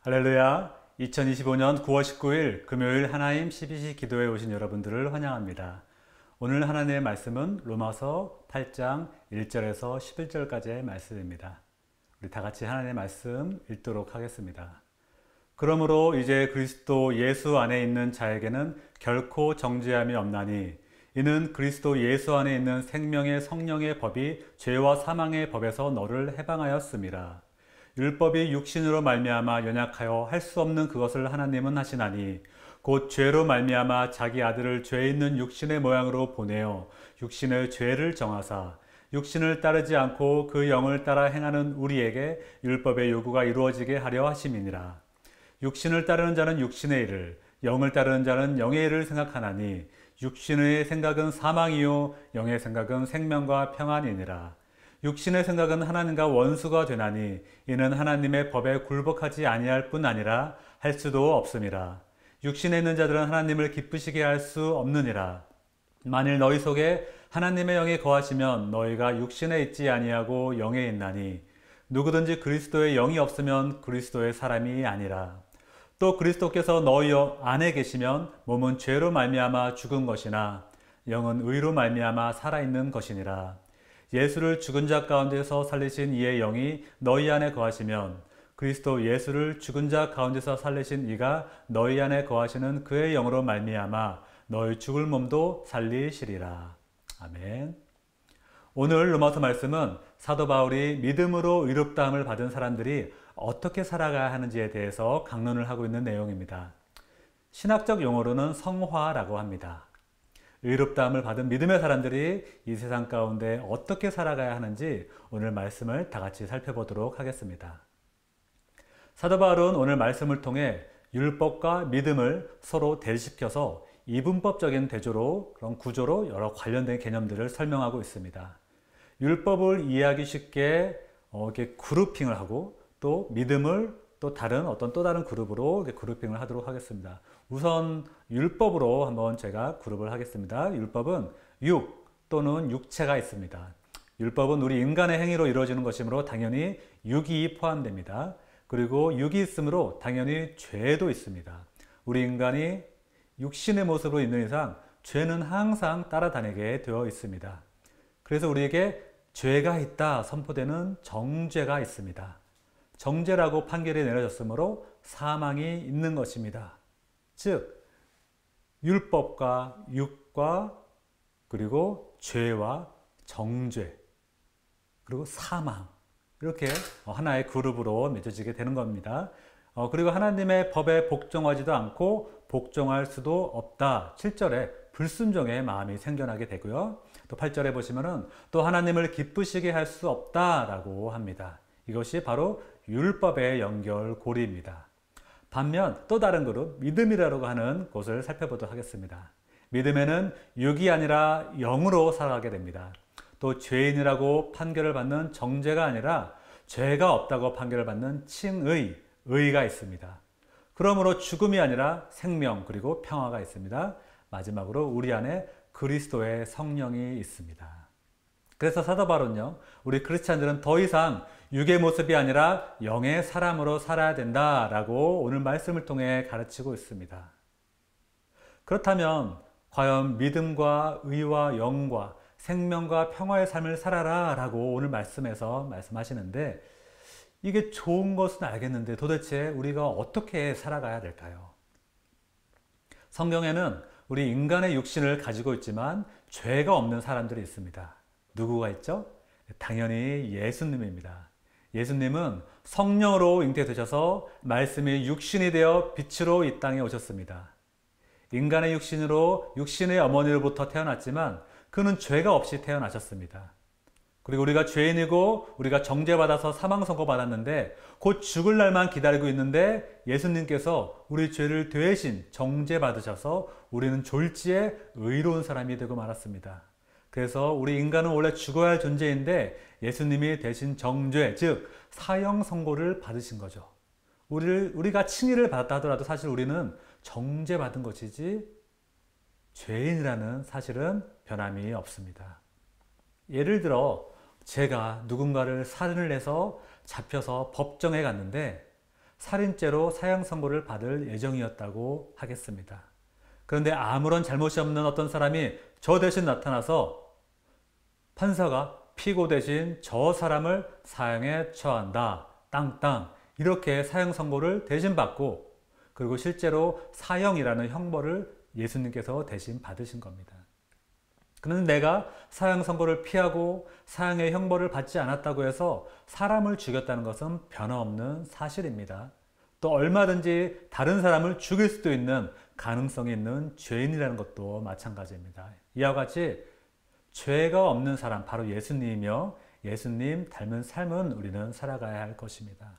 할렐루야. 2025년 9월 19일 금요일 하나님 12시 기도에 오신 여러분들을 환영합니다. 오늘 하나님의 말씀은 로마서 8장 1절에서 11절까지의 말씀입니다. 우리 다 같이 하나님의 말씀 읽도록 하겠습니다. 그러므로 이제 그리스도 예수 안에 있는 자에게는 결코 정죄함이 없나니 이는 그리스도 예수 안에 있는 생명의 성령의 법이 죄와 사망의 법에서 너를 해방하였음이라. 율법이 육신으로 말미암아 연약하여 할 수 없는 그것을 하나님은 하시나니 곧 죄로 말미암아 자기 아들을 죄 있는 육신의 모양으로 보내어 육신의 죄를 정하사 육신을 따르지 않고 그 영을 따라 행하는 우리에게 율법의 요구가 이루어지게 하려 하심이니라. 육신을 따르는 자는 육신의 일을, 영을 따르는 자는 영의 일을 생각하나니 육신의 생각은 사망이요 영의 생각은 생명과 평안이니라. 육신의 생각은 하나님과 원수가 되나니 이는 하나님의 법에 굴복하지 아니할 뿐 아니라 할 수도 없음이라. 육신에 있는 자들은 하나님을 기쁘시게 할 수 없느니라. 만일 너희 속에 하나님의 영이 거하시면 너희가 육신에 있지 아니하고 영에 있나니 누구든지 그리스도의 영이 없으면 그리스도의 사람이 아니라. 또 그리스도께서 너희 안에 계시면 몸은 죄로 말미암아 죽은 것이나 영은 의로 말미암아 살아있는 것이니라. 예수를 죽은 자 가운데서 살리신 이의 영이 너희 안에 거하시면 그리스도 예수를 죽은 자 가운데서 살리신 이가 너희 안에 거하시는 그의 영으로 말미암아 너희 죽을 몸도 살리시리라. 아멘. 오늘 로마서 말씀은 사도 바울이 믿음으로 의롭다함을 받은 사람들이 어떻게 살아가야 하는지에 대해서 강론을 하고 있는 내용입니다. 신학적 용어로는 성화라고 합니다. 의롭다함을 받은 믿음의 사람들이 이 세상 가운데 어떻게 살아가야 하는지 오늘 말씀을 다 같이 살펴보도록 하겠습니다. 사도 바울은 오늘 말씀을 통해 율법과 믿음을 서로 대립시켜서 이분법적인 대조로 그런 구조로 여러 관련된 개념들을 설명하고 있습니다. 율법을 이해하기 쉽게 이렇게 그룹핑을 하고 또 믿음을 또 다른 또 다른 그룹으로 그룹핑을 하도록 하겠습니다. 우선 율법으로 한번 제가 그룹을 하겠습니다. 율법은 육 또는 육체가 있습니다. 율법은 우리 인간의 행위로 이루어지는 것이므로 당연히 육이 포함됩니다. 그리고 육이 있으므로 당연히 죄도 있습니다. 우리 인간이 육신의 모습으로 있는 이상 죄는 항상 따라다니게 되어 있습니다. 그래서 우리에게 죄가 있다 선포되는 정죄가 있습니다. 정죄라고 판결이 내려졌으므로 사망이 있는 것입니다. 즉 율법과 육과 그리고 죄와 정죄 그리고 사망 이렇게 하나의 그룹으로 맺어지게 되는 겁니다. 그리고 하나님의 법에 복종하지도 않고 복종할 수도 없다. 7절에 불순종의 마음이 생겨나게 되고요. 또 8절에 보시면은 또 하나님을 기쁘시게 할 수 없다라고 합니다. 이것이 바로 율법의 연결고리입니다. 반면 또 다른 그룹 믿음이라고 하는 곳을 살펴보도록 하겠습니다. 믿음에는 육이 아니라 영으로 살아가게 됩니다. 또 죄인이라고 판결을 받는 정죄가 아니라 죄가 없다고 판결을 받는 칭의, 의가 있습니다. 그러므로 죽음이 아니라 생명 그리고 평화가 있습니다. 마지막으로 우리 안에 그리스도의 성령이 있습니다. 그래서 사도 바울은요, 우리 크리스찬들은 더 이상 육의 모습이 아니라 영의 사람으로 살아야 된다라고 오늘 말씀을 통해 가르치고 있습니다. 그렇다면 과연 믿음과 의와 영과 생명과 평화의 삶을 살아라 라고 오늘 말씀에서 말씀하시는데 이게 좋은 것은 알겠는데 도대체 우리가 어떻게 살아가야 될까요? 성경에는 우리 인간의 육신을 가지고 있지만 죄가 없는 사람들이 있습니다. 누구가 있죠? 당연히 예수님입니다. 예수님은 성령으로 잉태되셔서 말씀이 육신이 되어 빛으로 이 땅에 오셨습니다. 인간의 육신으로 육신의 어머니로부터 태어났지만 그는 죄가 없이 태어나셨습니다. 그리고 우리가 죄인이고 우리가 정죄받아서 사망 선고받았는데 곧 죽을 날만 기다리고 있는데 예수님께서 우리 죄를 대신 정죄받으셔서 우리는 졸지에 의로운 사람이 되고 말았습니다. 그래서 우리 인간은 원래 죽어야 할 존재인데 예수님이 대신 정죄, 즉 사형 선고를 받으신 거죠. 우리가 칭의를 받았다 하더라도 사실 우리는 정죄받은 것이지 죄인이라는 사실은 변함이 없습니다. 예를 들어 제가 누군가를 살인을 해서 잡혀서 법정에 갔는데 살인죄로 사형 선고를 받을 예정이었다고 하겠습니다. 그런데 아무런 잘못이 없는 어떤 사람이 저 대신 나타나서 판사가 피고 대신 저 사람을 사형에 처한다. 땅땅. 이렇게 사형 선고를 대신 받고, 그리고 실제로 사형이라는 형벌을 예수님께서 대신 받으신 겁니다. 그런데 내가 사형 선고를 피하고 사형의 형벌을 받지 않았다고 해서 사람을 죽였다는 것은 변함없는 사실입니다. 또 얼마든지 다른 사람을 죽일 수도 있는 가능성이 있는 죄인이라는 것도 마찬가지입니다. 이와 같이 죄가 없는 사람, 바로 예수님이며 예수님 닮은 삶은 우리는 살아가야 할 것입니다.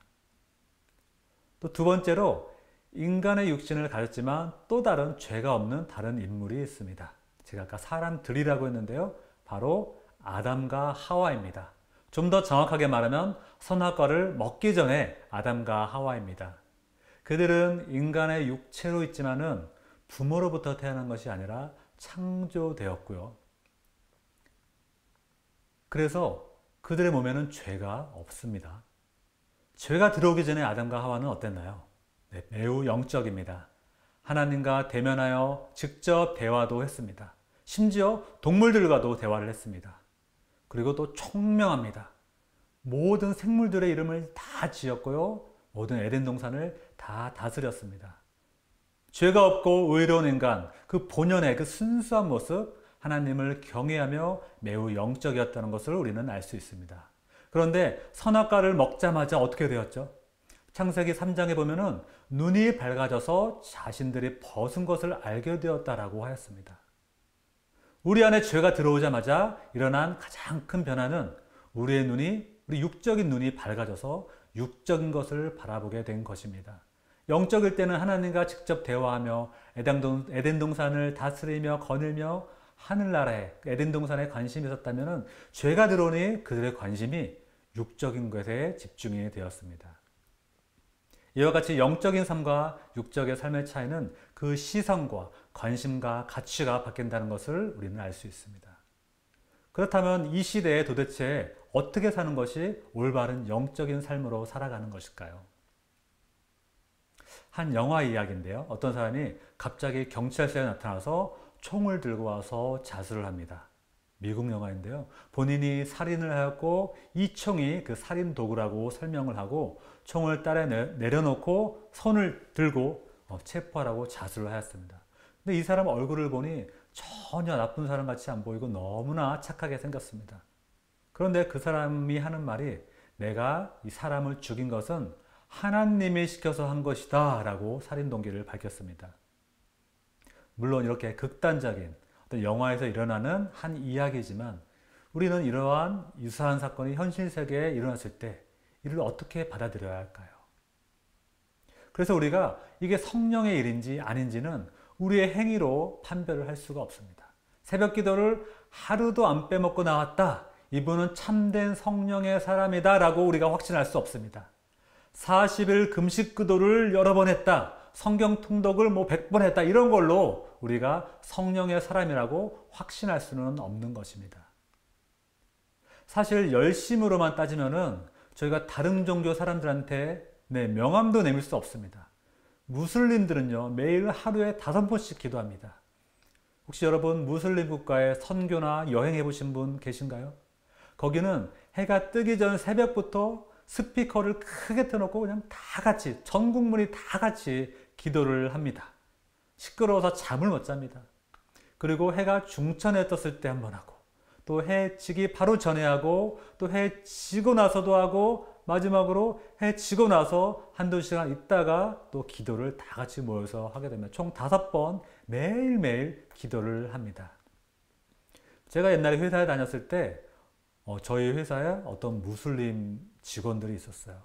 또 두 번째로 인간의 육신을 가졌지만 또 다른 죄가 없는 다른 인물이 있습니다. 제가 아까 사람들이라고 했는데요. 바로 아담과 하와입니다. 좀 더 정확하게 말하면 선악과를 먹기 전에 아담과 하와입니다. 그들은 인간의 육체로 있지만은 부모로부터 태어난 것이 아니라 창조되었고요. 그래서 그들의 몸에는 죄가 없습니다. 죄가 들어오기 전에 아담과 하와는 어땠나요? 네, 매우 영적입니다. 하나님과 대면하여 직접 대화도 했습니다. 심지어 동물들과도 대화를 했습니다. 그리고 또 총명합니다. 모든 생물들의 이름을 다 지었고요. 모든 에덴 동산을 다 다스렸습니다. 죄가 없고 의로운 인간, 그 본연의 그 순수한 모습, 하나님을 경외하며 매우 영적이었다는 것을 우리는 알 수 있습니다. 그런데 선악과를 먹자마자 어떻게 되었죠? 창세기 3장에 보면은 눈이 밝아져서 자신들이 벗은 것을 알게 되었다라고 하였습니다. 우리 안에 죄가 들어오자마자 일어난 가장 큰 변화는 우리 육적인 눈이 밝아져서 육적인 것을 바라보게 된 것입니다. 영적일 때는 하나님과 직접 대화하며 에덴 동산을 다스리며 거닐며 하늘나라에 에덴 동산에 관심이 있었다면 죄가 들어오니 그들의 관심이 육적인 것에 집중이 되었습니다. 이와 같이 영적인 삶과 육적의 삶의 차이는 그 시선과 관심과 가치가 바뀐다는 것을 우리는 알 수 있습니다. 그렇다면 이 시대에 도대체 어떻게 사는 것이 올바른 영적인 삶으로 살아가는 것일까요? 한 영화 이야기인데요. 어떤 사람이 갑자기 경찰서에 나타나서 총을 들고 와서 자수를 합니다. 미국 영화인데요. 본인이 살인을 하였고 이 총이 그 살인 도구라고 설명을 하고 총을 딸에 내려놓고 손을 들고 체포하라고 자수를 하였습니다. 근데 이 사람 얼굴을 보니 전혀 나쁜 사람 같이 안 보이고 너무나 착하게 생겼습니다. 그런데 그 사람이 하는 말이 내가 이 사람을 죽인 것은 하나님이 시켜서 한 것이다 라고 살인 동기를 밝혔습니다. 물론 이렇게 극단적인 어떤 영화에서 일어나는 한 이야기지만 우리는 이러한 유사한 사건이 현실 세계에 일어났을 때 이를 어떻게 받아들여야 할까요? 그래서 우리가 이게 성령의 일인지 아닌지는 우리의 행위로 판별을 할 수가 없습니다. 새벽 기도를 하루도 안 빼먹고 나왔다. 이분은 참된 성령의 사람이다 라고 우리가 확신할 수 없습니다. 40일 금식 기도를 여러 번 했다. 성경 통독을 100번 했다. 이런 걸로 우리가 성령의 사람이라고 확신할 수는 없는 것입니다. 사실 열심으로만 따지면은 저희가 다른 종교 사람들한테 명함도 내밀 수 없습니다. 무슬림들은요, 매일 하루에 5번씩 기도합니다. 혹시 여러분 무슬림 국가에 선교나 여행해 보신 분 계신가요? 거기는 해가 뜨기 전 새벽부터 스피커를 크게 틀어놓고 그냥 다 같이, 전 국민이 다 같이 기도를 합니다. 시끄러워서 잠을 못 잡니다. 그리고 해가 중천에 떴을 때 한번 하고, 또 해 지기 바로 전에 하고, 또 해 지고 나서도 하고, 마지막으로 해 지고 나서 한두 시간 있다가 또 기도를 다 같이 모여서 하게 되면 총 5번 매일매일 기도를 합니다. 제가 옛날에 회사에 다녔을 때 저희 회사에 어떤 무슬림 직원들이 있었어요.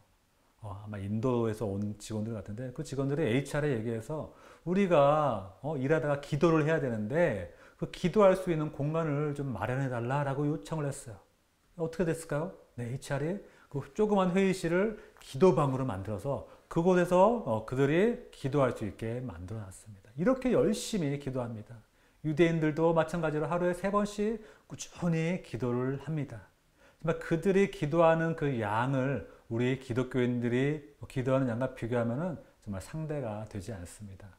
아마 인도에서 온 직원들 같은데 그 직원들이 HR에 얘기해서 우리가 일하다가 기도를 해야 되는데 그 기도할 수 있는 공간을 좀 마련해 달라라고 요청을 했어요. 어떻게 됐을까요? 네, HR이 그 조그만 회의실을 기도방으로 만들어서 그곳에서 그들이 기도할 수 있게 만들어 놨습니다. 이렇게 열심히 기도합니다. 유대인들도 마찬가지로 하루에 3번씩 꾸준히 기도를 합니다. 정말 그들이 기도하는 그 양을 우리 기독교인들이 기도하는 양과 비교하면 정말 상대가 되지 않습니다.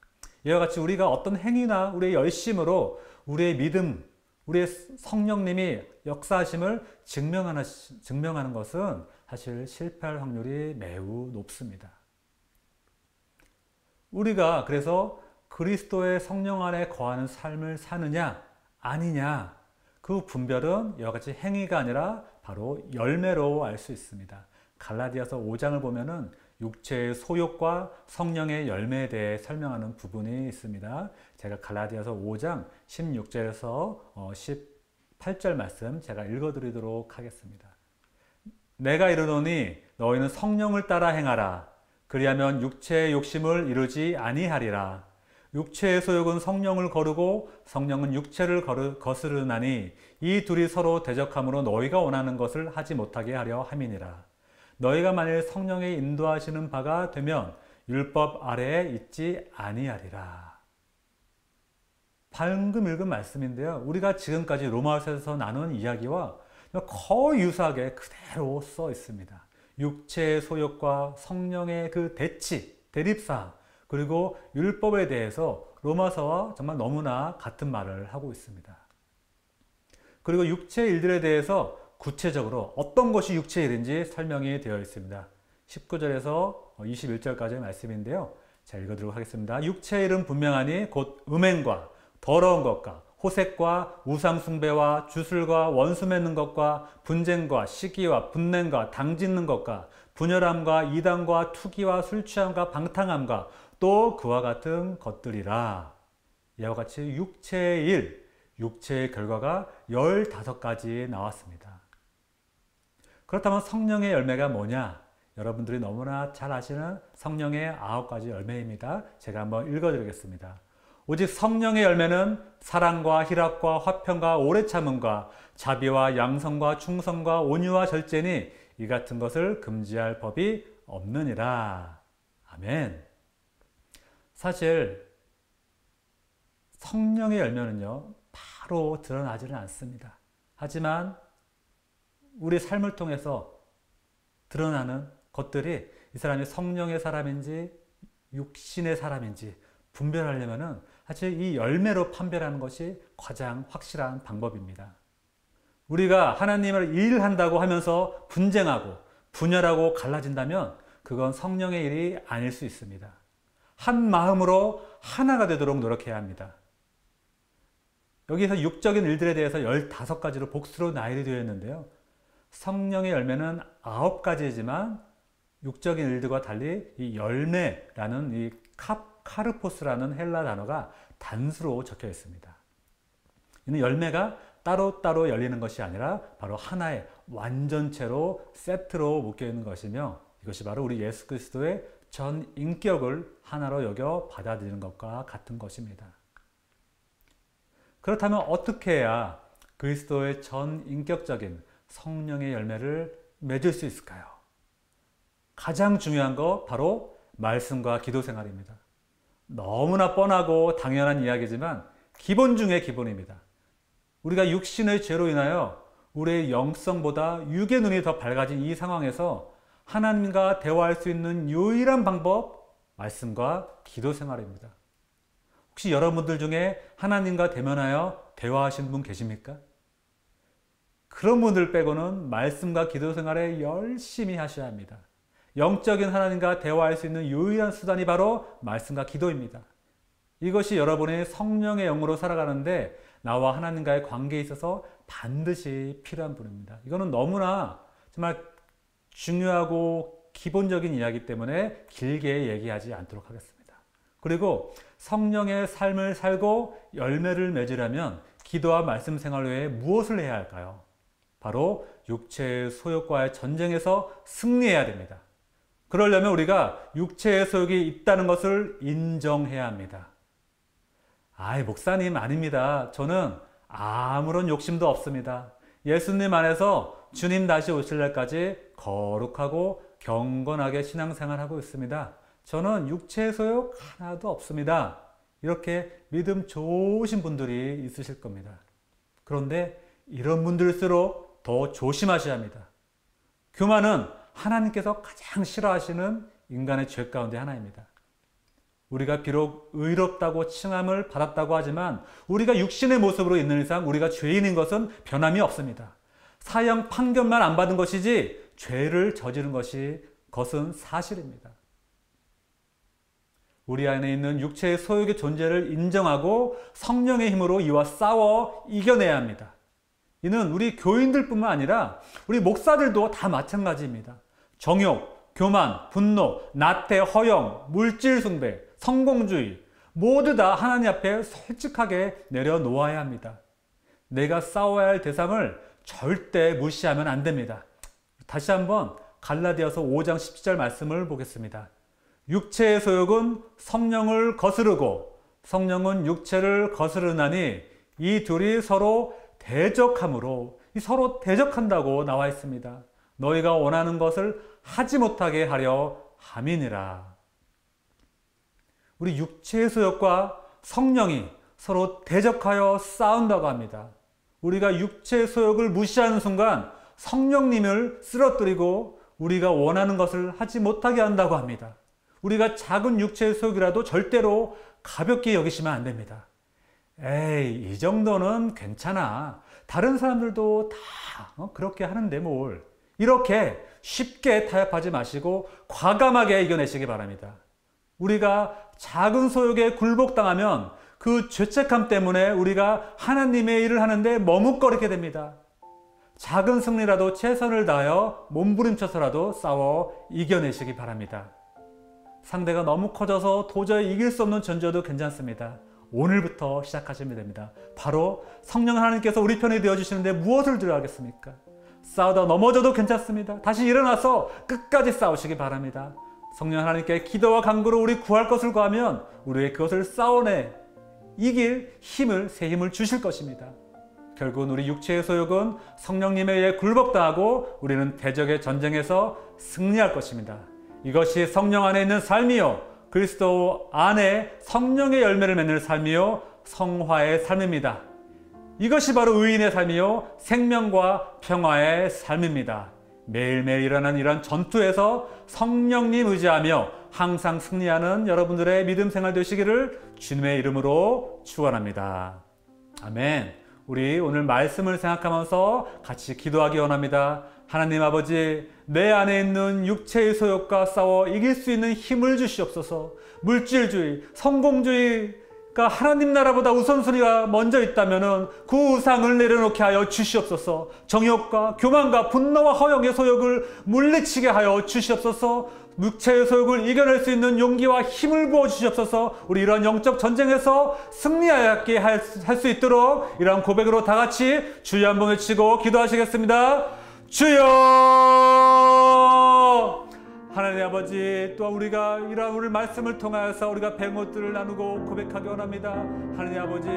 이와 같이 우리가 어떤 행위나 우리의 열심으로 우리의 믿음, 우리의 성령님이 역사하심을 증명하는 것은 사실 실패할 확률이 매우 높습니다. 우리가 그래서 그리스도의 성령 안에 거하는 삶을 사느냐 아니냐, 그 분별은 이와 같이 행위가 아니라 바로 열매로 알 수 있습니다. 갈라디아서 5장을 보면은 육체의 소욕과 성령의 열매에 대해 설명하는 부분이 있습니다. 제가 갈라디아서 5장 16절에서 18절 말씀 제가 읽어드리도록 하겠습니다. 내가 이르노니 너희는 성령을 따라 행하라. 그리하면 육체의 욕심을 이루지 아니하리라. 육체의 소욕은 성령을 거르고 성령은 육체를 거스르나니 이 둘이 서로 대적함으로 너희가 원하는 것을 하지 못하게 하려 함이니라. 너희가 만일 성령의 인도하시는 바가 되면 율법 아래에 있지 아니하리라. 방금 읽은 말씀인데요. 우리가 지금까지 로마서에서 나눈 이야기와 거의 유사하게 그대로 써 있습니다. 육체의 소욕과 성령의 그 대립사항, 그리고 율법에 대해서 로마서와 정말 너무나 같은 말을 하고 있습니다. 그리고 육체의 일들에 대해서 구체적으로 어떤 것이 육체의 일인지 설명이 되어 있습니다. 19절에서 21절까지의 말씀인데요. 자, 읽어드리도록 하겠습니다. 육체의 일은 분명하니 곧 음행과 더러운 것과 호색과 우상숭배와 주술과 원수 맺는 것과 분쟁과 시기와 분냄과 당짓는 것과 분열함과 이단과 투기와 술취함과 방탕함과 또 그와 같은 것들이라. 이와 같이 육체의 일, 육체의 결과가 15가지 나왔습니다. 그렇다면 성령의 열매가 뭐냐? 여러분들이 너무나 잘 아시는 성령의 9가지 열매입니다. 제가 한번 읽어드리겠습니다. 오직 성령의 열매는 사랑과 희락과 화평과 오래 참음과 자비와 양성과 충성과 온유와 절제니 이 같은 것을 금지할 법이 없느니라. 아멘. 사실 성령의 열매는요, 바로 드러나지는 않습니다. 하지만 우리 삶을 통해서 드러나는 것들이 이 사람이 성령의 사람인지 육신의 사람인지 분별하려면은 사실 이 열매로 판별하는 것이 가장 확실한 방법입니다. 우리가 하나님을 일한다고 하면서 분쟁하고 분열하고 갈라진다면 그건 성령의 일이 아닐 수 있습니다. 한 마음으로 하나가 되도록 노력해야 합니다. 여기서 육적인 일들에 대해서 15가지로 복수로 나열이 되어 있는데요. 성령의 열매는 9가지이지만 육적인 일들과 달리 이 열매라는 이 카르포스라는 헬라 단어가 단수로 적혀 있습니다. 이는 열매가 따로따로 열리는 것이 아니라 바로 하나의 완전체로 세트로 묶여 있는 것이며 이것이 바로 우리 예수 그리스도의 전 인격을 하나로 여겨 받아들이는 것과 같은 것입니다. 그렇다면 어떻게 해야 그리스도의 전 인격적인 성령의 열매를 맺을 수 있을까요? 가장 중요한 거 바로 말씀과 기도 생활입니다. 너무나 뻔하고 당연한 이야기지만 기본 중에 기본입니다. 우리가 육신의 죄로 인하여 우리의 영성보다 육의 눈이 더 밝아진 이 상황에서 하나님과 대화할 수 있는 유일한 방법, 말씀과 기도 생활입니다. 혹시 여러분들 중에 하나님과 대면하여 대화하신 분 계십니까? 그런 분들 빼고는 말씀과 기도 생활에 열심히 하셔야 합니다. 영적인 하나님과 대화할 수 있는 유일한 수단이 바로 말씀과 기도입니다. 이것이 여러분의 성령의 영으로 살아가는데 나와 하나님과의 관계에 있어서 반드시 필요한 분입니다. 이거는 너무나 정말 중요하고 기본적인 이야기 때문에 길게 얘기하지 않도록 하겠습니다. 그리고 성령의 삶을 살고 열매를 맺으려면 기도와 말씀 생활 외에 무엇을 해야 할까요? 바로 육체의 소욕과의 전쟁에서 승리해야 됩니다. 그러려면 우리가 육체의 소욕이 있다는 것을 인정해야 합니다. 아이, 목사님 아닙니다. 저는 아무런 욕심도 없습니다. 예수님 안에서 주님 다시 오실 날까지 거룩하고 경건하게 신앙생활하고 있습니다. 저는 육체의 소욕 하나도 없습니다. 이렇게 믿음 좋으신 분들이 있으실 겁니다. 그런데 이런 분들일수록 더 조심하셔야 합니다. 교만은 하나님께서 가장 싫어하시는 인간의 죄 가운데 하나입니다. 우리가 비록 의롭다고 칭함을 받았다고 하지만 우리가 육신의 모습으로 있는 이상 우리가 죄인인 것은 변함이 없습니다. 사형 판결만 안 받은 것이지 죄를 저지른 것은 사실입니다. 우리 안에 있는 육체의 소욕의 존재를 인정하고 성령의 힘으로 이와 싸워 이겨내야 합니다. 이는 우리 교인들뿐만 아니라 우리 목사들도 다 마찬가지입니다. 정욕, 교만, 분노, 나태, 허영, 물질 숭배, 성공주의 모두 다 하나님 앞에 솔직하게 내려놓아야 합니다. 내가 싸워야 할 대상을 절대 무시하면 안 됩니다. 다시 한번 갈라디아서 5장 17절 말씀을 보겠습니다. 육체의 소욕은 성령을 거스르고 성령은 육체를 거스르나니 이 둘이 서로 대적함으로 서로 대적한다고 나와 있습니다. 너희가 원하는 것을 하지 못하게 하려 함이니라. 우리 육체의 소욕과 성령이 서로 대적하여 싸운다고 합니다. 우리가 육체의 소욕을 무시하는 순간 성령님을 쓰러뜨리고 우리가 원하는 것을 하지 못하게 한다고 합니다. 우리가 작은 육체의 소욕이라도 절대로 가볍게 여기시면 안 됩니다. 에이, 이 정도는 괜찮아. 다른 사람들도 다 그렇게 하는데 뭘. 이렇게 쉽게 타협하지 마시고 과감하게 이겨내시기 바랍니다. 우리가 작은 소욕에 굴복당하면 그 죄책감 때문에 우리가 하나님의 일을 하는데 머뭇거리게 됩니다. 작은 승리라도 최선을 다하여 몸부림쳐서라도 싸워 이겨내시기 바랍니다. 상대가 너무 커져서 도저히 이길 수 없는 존재도 괜찮습니다. 오늘부터 시작하시면 됩니다. 바로 성령 하나님께서 우리 편이 되어주시는데 무엇을 드려야 하겠습니까? 싸우다 넘어져도 괜찮습니다. 다시 일어나서 끝까지 싸우시기 바랍니다. 성령 하나님께 기도와 간구로 우리 구할 것을 구하면 우리의 그것을 싸워내 이길 힘을, 새 힘을 주실 것입니다. 결국은 우리 육체의 소욕은 성령님에 의해 굴복당하고 우리는 대적의 전쟁에서 승리할 것입니다. 이것이 성령 안에 있는 삶이요 그리스도 안에 성령의 열매를 맺는 삶이요 성화의 삶입니다. 이것이 바로 의인의 삶이요 생명과 평화의 삶입니다. 매일매일 일어나는 이런 전투에서 성령님 의지하며 항상 승리하는 여러분들의 믿음 생활 되시기를 주님의 이름으로 축원합니다. 아멘. 우리 오늘 말씀을 생각하면서 같이 기도하기 원합니다. 하나님 아버지, 내 안에 있는 육체의 소욕과 싸워 이길 수 있는 힘을 주시옵소서. 물질주의, 성공주의가 하나님 나라보다 우선순위가 먼저 있다면 그 우상을 내려놓게 하여 주시옵소서. 정욕과 교만과 분노와 허영의 소욕을 물리치게 하여 주시옵소서. 육체의 소욕을 이겨낼 수 있는 용기와 힘을 부어주시옵소서. 우리 이런 영적 전쟁에서 승리하게 할 수 있도록 이러한 고백으로 다 같이 주여 한번 외치고 기도하시겠습니다. 주여! 하나님 아버지, 또한 우리가 이러한 오늘 말씀을 통하여서 우리가 백못들을 나누고 고백하기 원합니다. 하나님 아버지,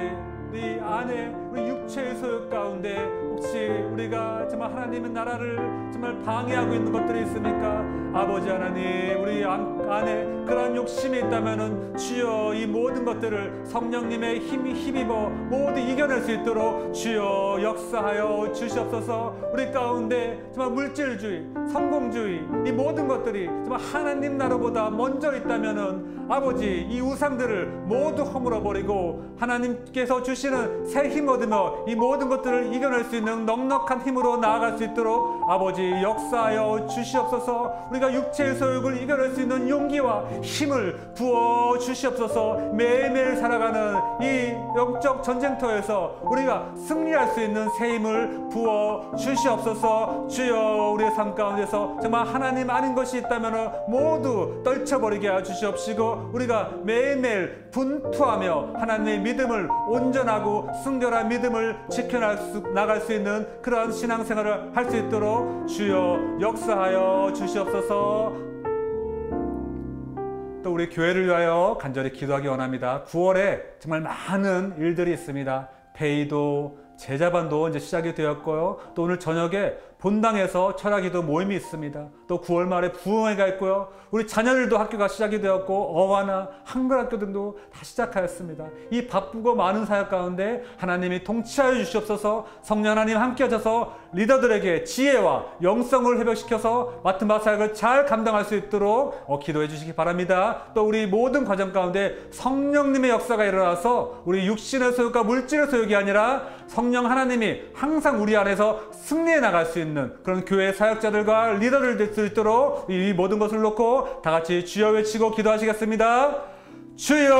우리 안에 우리 육체의 소욕 가운데 혹시 우리가 정말 하나님의 나라를 정말 방해하고 있는 것들이 있습니까? 아버지 하나님, 우리 안에 그러한 욕심이 있다면은 주여 이 모든 것들을 성령님의 힘입어 모두 이겨낼 수 있도록 주여 역사하여 주시옵소서. 우리 가운데 정말 물질주의, 성공주의 이 모든 것들이 정말 하나님 나라보다 먼저 있다면은 아버지 이 우상들을 모두 허물어 버리고 하나님께서 주시는 새 힘 얻으며 이 모든 것들을 이겨낼 수 있는 넉넉한 힘으로 나아갈 수 있도록 아버지 역사하여 주시옵소서. 우리가 육체의 소욕을 이겨낼 수 있는 용기와 힘을 부어 주시옵소서. 매일매일 살아가는 이 영적 전쟁터에서 우리가 승리할 수 있는 새 힘을 부어 주시옵소서. 주여, 우리의 삶 가운데서 정말 하나님 아닌 것이 있다면 모두 떨쳐버리게 하여 주시옵시고 우리가 매일매일 분투하며 하나님의 믿음을 온전하고 순결한 믿음을 지켜나갈 수 있는 그러한 신앙생활을 할 수 있도록 주여 역사하여 주시옵소서. 또 우리 교회를 위하여 간절히 기도하기 원합니다. 9월에 정말 많은 일들이 있습니다. 페이도 제자반도 이제 시작이 되었고요. 또 오늘 저녁에 본당에서 철학기도 모임이 있습니다. 또 9월 말에 부흥회가 있고요. 우리 자녀들도 학교가 시작이 되었고 어와나 한글학교 등도 다 시작하였습니다. 이 바쁘고 많은 사역 가운데 하나님이 통치하여 주시옵소서. 성령 하나님 함께 하셔서 리더들에게 지혜와 영성을 회복시켜서 맡은 바 사역을 잘 감당할 수 있도록 기도해 주시기 바랍니다. 또 우리 모든 과정 가운데 성령님의 역사가 일어나서 우리 육신의 소욕과 물질의 소욕이 아니라 성령 하나님이 항상 우리 안에서 승리해 나갈 수 있는 그런 교회 사역자들과 리더들 될 수 있도록 이 모든 것을 놓고 다 같이 주여 외치고 기도하시겠습니다. 주여!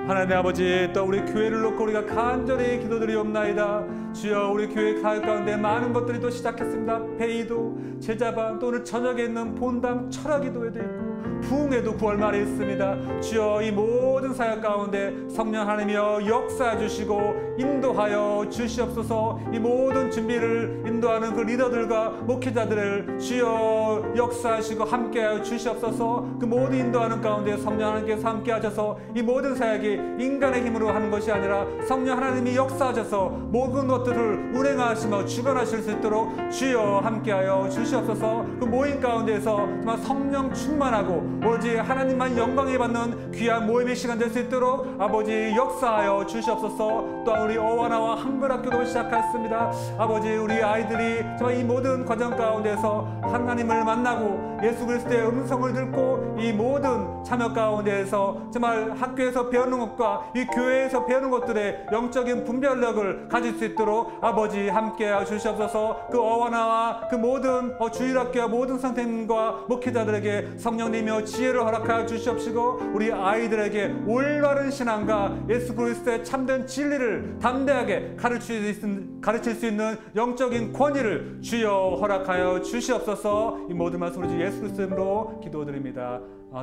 하나님 아버지, 또 우리 교회를 놓고 우리가 간절히 기도드리옵나이다. 주여, 우리 교회 사역 가운데 많은 것들이 또 시작했습니다. 회의도, 제자반, 또 오늘 저녁에 있는 본당 철학기도회도 있고 부흥회도 9월 말에 있습니다. 주여, 이 모든 사역 가운데 성령 하나님이여 역사해 주시고 인도하여 주시옵소서. 이 모든 준비를 인도하는 그 리더들과 목회자들을 주여 역사하시고 함께하여 주시옵소서. 그 모든 인도하는 가운데 성령 하나님께서 함께하셔서 이 모든 사역이 인간의 힘으로 하는 것이 아니라 성령 하나님이 역사하셔서 모든 것들을 운행하시며 주관하실 수 있도록 주여 함께하여 주시옵소서. 그 모임 가운데에서 정말 성령 충만하고 오로지 하나님만 영광이 받는 귀한 모임의 시간 될 수 있도록 아버지 역사하여 주시옵소서. 또한 우리 어와나와 한글학교도 시작했습니다. 아버지, 우리 아이들이 정말 이 모든 과정 가운데서 하나님을 만나고 예수 그리스도의 음성을 듣고 이 모든 참여 가운데에서 정말 학교에서 배우는 것과 이 교회에서 배우는 것들의 영적인 분별력을 가질 수 있도록 아버지 함께하여 주시옵소서. 그 어와나와 그 모든 주일학교와 모든 선생님과 목회자들에게 성령님이여 지혜를 허락하여 주시옵시고 우리 아이들에게 올바른 신앙과 예수 그리스도의 참된 진리를 담대하게 가르칠 수 있는 영적인 권위를 주여 허락하여 주시옵소서. 이 모든 말씀을 주 예수 그리스도 이름으로 기도드립니다.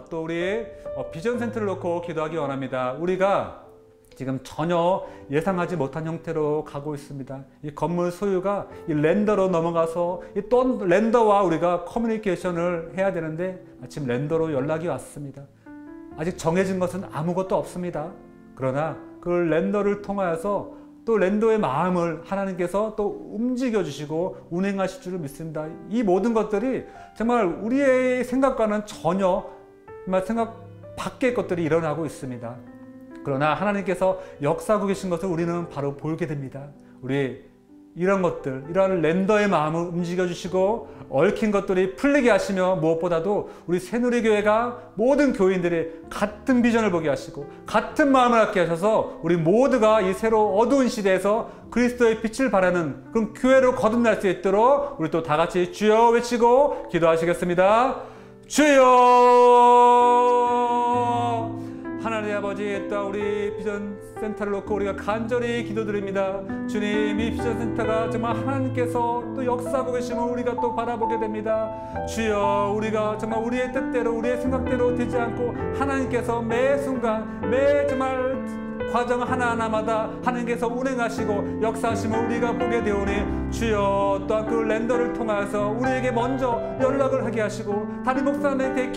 또 우리 비전 센터를 놓고 기도하기 원합니다. 우리가 지금 전혀 예상하지 못한 형태로 가고 있습니다. 이 건물 소유가 이 렌더로 넘어가서 또 렌더와 우리가 커뮤니케이션을 해야 되는데 마침 렌더로 연락이 왔습니다. 아직 정해진 것은 아무것도 없습니다. 그러나 그 렌더를 통하여서 또 렌더의 마음을 하나님께서 또 움직여 주시고 운행하실 줄 믿습니다. 이 모든 것들이 정말 우리의 생각과는 전혀 생각 밖의 것들이 일어나고 있습니다. 그러나 하나님께서 역사하고 계신 것을 우리는 바로 보게 됩니다. 우리 이런 것들, 이러한 렌더의 마음을 움직여 주시고 얽힌 것들이 풀리게 하시며 무엇보다도 우리 새누리교회가 모든 교인들이 같은 비전을 보게 하시고 같은 마음을 갖게 하셔서 우리 모두가 이 새로 어두운 시대에서 그리스도의 빛을 바라는 그런 교회로 거듭날 수 있도록 우리 또 다 같이 주여 외치고 기도하시겠습니다. 주여! 하나님 아버지, 또 우리 비전 센터를 놓고 우리가 간절히 기도드립니다. 주님, 이 비전 센터가 정말 하나님께서 또 역사하고 계심을 우리가 또 바라보게 됩니다. 주여, 우리가 정말 우리의 뜻대로 우리의 생각대로 되지 않고 하나님께서 매 순간 매 정말 과정 하나하나마다 하나님께서 운행하시고 역사하심을 우리가 보게 되오니 주여, 또한 그 렌더를 통하여서 우리에게 먼저 연락을 하게 하시고 다른 목사님한테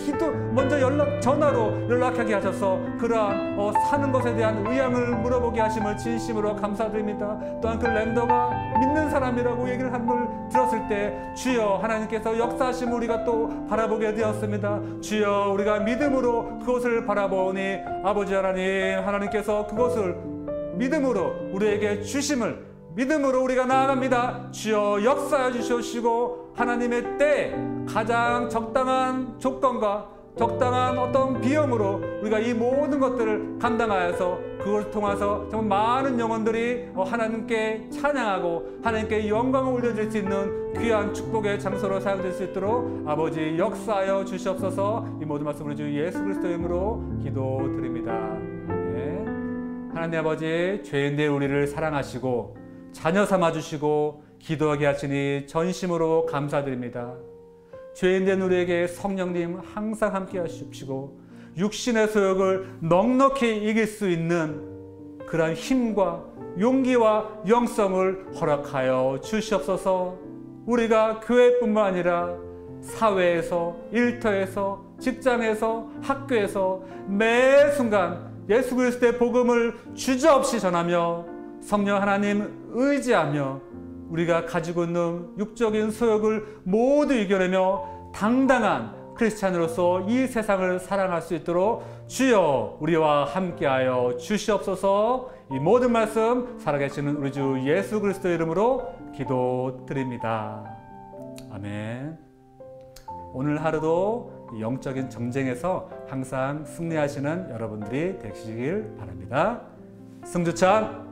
먼저 전화로 연락하게 하셔서 그러한 사는 것에 대한 의향을 물어보게 하심을 진심으로 감사드립니다. 또한 그 렌더가 믿는 사람이라고 얘기를 한 걸 들었을 때 주여, 하나님께서 역사하심을 우리가 또 바라보게 되었습니다. 주여, 우리가 믿음으로 그것을 바라보니 아버지 하나님께서 그것을 믿음으로 우리에게 주심을 믿음으로 우리가 나아갑니다. 주여, 역사해 주시옵시고 하나님의 때 가장 적당한 조건과 적당한 어떤 비용으로 우리가 이 모든 것들을 감당하여서 그것을 통해서 정말 많은 영혼들이 하나님께 찬양하고 하나님께 영광을 올려줄 수 있는 귀한 축복의 장소로 사용될 수 있도록 아버지 역사하여 주시옵소서. 이 모든 말씀을 주 예수 그리스도의 이름으로 기도드립니다. 아멘. 하나님 아버지, 죄인된 우리를 사랑하시고 자녀 삼아주시고 기도하게 하시니 전심으로 감사드립니다. 죄인된 우리에게 성령님 항상 함께 하시옵시고 육신의 소욕을 넉넉히 이길 수 있는 그런 힘과 용기와 영성을 허락하여 주시옵소서. 우리가 교회뿐만 아니라 사회에서, 일터에서, 직장에서, 학교에서 매 순간 예수 그리스도의 복음을 주저없이 전하며 성령 하나님 의지하며 우리가 가지고 있는 육적인 소욕을 모두 이겨내며 당당한 크리스찬으로서 이 세상을 사랑할 수 있도록 주여 우리와 함께하여 주시옵소서. 이 모든 말씀 살아계시는 우리 주 예수 그리스도의 이름으로 기도드립니다. 아멘. 오늘 하루도 영적인 전쟁에서 항상 승리하시는 여러분들이 되시길 바랍니다. 승주찬